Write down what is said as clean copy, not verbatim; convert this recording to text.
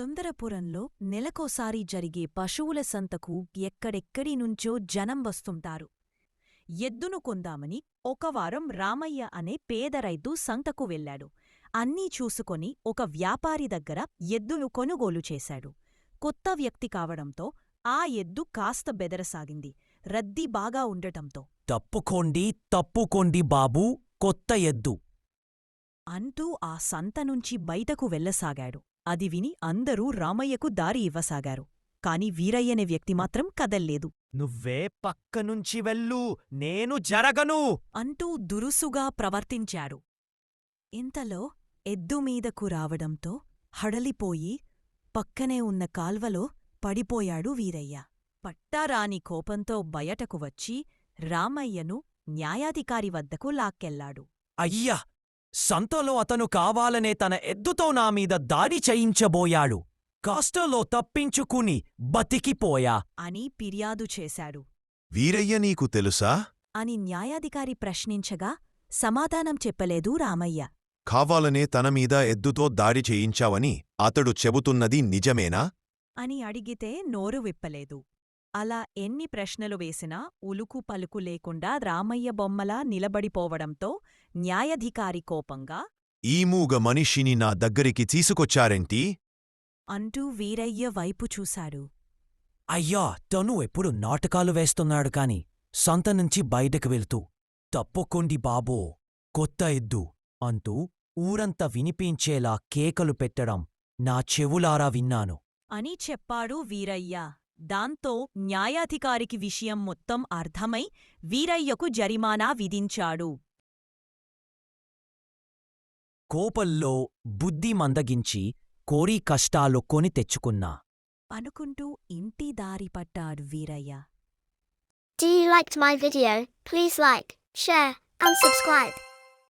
సుందరపురంలో నెలకోసారి జరిగే పశువుల సంతకు ఎక్కడెక్కడి నుంచో జనం వస్తుంటారు. ఎద్దును కొందామని ఒకవారం రామయ్య అనే పేదరైతు సంతకు వెళ్లాడు. అన్నీ చూసుకొని ఒక వ్యాపారి దగ్గర ఎద్దును కొనుగోలు చేశాడు. కొత్త వ్యక్తి కావడంతో ఆ ఎద్దు కాస్త బెదరసాగింది. రద్దీ బాగా ఉండటంతో తప్పుకోండి బాబూ, కొత్త ఎద్దు అంటూ ఆ సంతనుంచి బయటకు వెళ్లసాగాడు. అది విని అందరూ రామయ్యకు దారి ఇవ్వసాగారు. కాని వీరయ్యనే వ్యక్తి మాత్రం కదల్లేదు. నువ్వే పక్కనుంచి వెళ్ళు, నేను జరగను అంటూ దురుసుగా ప్రవర్తించాడు. ఇంతలో ఎద్దుమీదకు రావడంతో హడలిపోయి పక్కనే ఉన్న కాల్వలో పడిపోయాడు వీరయ్య. పట్టారాని కోపంతో బయటకు వచ్చి రామయ్యను న్యాయాధికారి వద్దకు లాక్కెళ్లాడు. అయ్యా, సంతలో అతను కావాలనే తన ఎద్దుతో నామీద దాడి చేయించబోయాడు. కాస్టలో తప్పించుకుని బతికిపోయా అని ఫిర్యాదు చేశాడు. వీరయ్య నీకు తెలుసా? అని న్యాయాధికారి ప్రశ్నించగా సమాధానం చెప్పలేదు రామయ్య. కావాలనే తనమీద ఎద్దుతో దాడి చేయించావని అతడు చెబుతున్నది నిజమేనా? అని అడిగితే నోరు విప్పలేదు. అలా ఎన్ని ప్రశ్నలు వేసినా ఉలుకు పలుకు లేకుండా రామయ్య బొమ్మలా నిలబడిపోవడంతో న్యాయాధికారి కోపంగా ఈ మూగ మనిషిని నా దగ్గరికి తీసుకొచ్చారేంటి? అంటూ వీరయ్య వైపు చూశాడు. అయ్యా, తను ఎప్పుడు నాటకాలు వేస్తున్నాడు కాని సంతనుంచి బయటకు వెళ్తూ తప్పుకోండి బాబో, కొత్త ఎద్దు అంటూ ఊరంతా వినిపించేలా కేకలు పెట్టడం నా చెవులారా విన్నాను అని చెప్పాడు వీరయ్య. దాంతో న్యాయాధికారికి విషయం మొత్తం అర్థమై వీరయ్యకు జరిమానా విధించాడు. కోపంలో బుద్ధి మందగించి కోరి కష్టాలు కొని తెచ్చుకున్నా అనుకుంటూ ఇంటి దారి పట్టాడు Veeraiah. Do you liked my video? Please like, share, and subscribe.